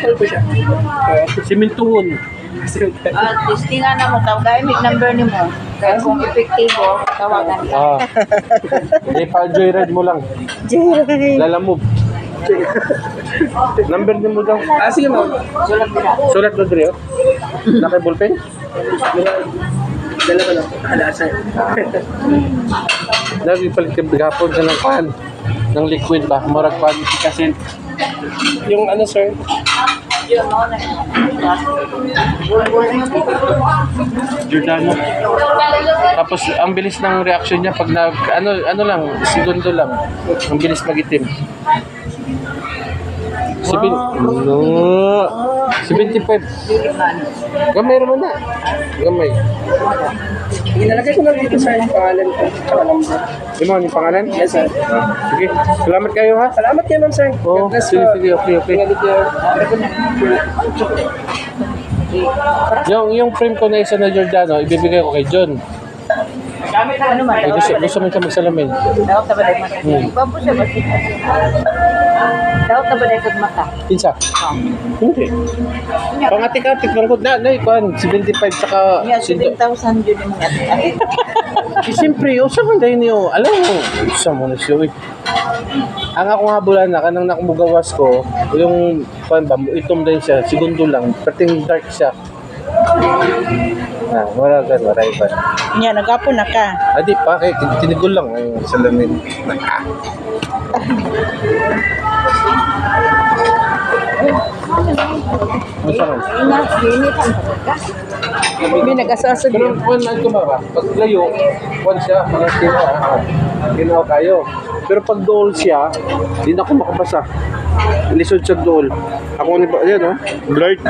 Ano po siya? Simintuhon. Testingan na mo, gamit number ni mo. Kaya kung epektibo, tawagan ka. Ah. Hindi pa joyride mo lang. Joyride. Lalamove. Number din mo daw. Sige ma'am. Sulat mo na. Sulat mo dre. Naka-ballpen? Dala ko lang. Alasa. Lagi palit ka gapon sa ng pan. Ng liquid ba? Murag pan kasi yung ano sir? Yun, mo na. Giordano. Tapos ang bilis ng reaction niya pag nag ano lang, segundo lang. Ang bilis magitim. No. 75. Gamay naman na. Gamay. Inalagay ko na dito sa yung pangalan ko. Di mo yung pangalan? Yes, sir. Sige. Salamat kayo ha. Salamat kayo, ma'am, sir. Oh, God bless sige, po. sige, okay. Ingat kayo. Yung frame ko na isa na Giordano, ibibigay ko kay John. Ano man? Eh, gusto mo siya magsalamin. Daot na ba dahil mata? Bago siya ba siya? Daot na ba dahil kag mata? Pinsa? Hindi. Pangatik-atik lang ko. Ikuan, 75 saka... Nga, 7,000 yun yung ati. Siyempre, usa man dahil niyo. Alam mo, usa mo na siya. Ang ako nga bulan na, kanang nakumugawas ko, yung itom din siya, segundo lang, pating dark siya. Wala iba. Yan, nagapon na ka. Adi pa, tinigol lang yung salamin. Hindi nag-asasag Pero yun. kung ano ba, pag layo, kung siya, mga ginawa kayo. Pero pag dool siya, hindi na ako makabasa. Lisod sa dool. Ako ano ba, yan o, blurred.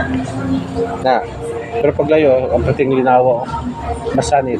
Pero pag layo, ang pating linawa, masanit.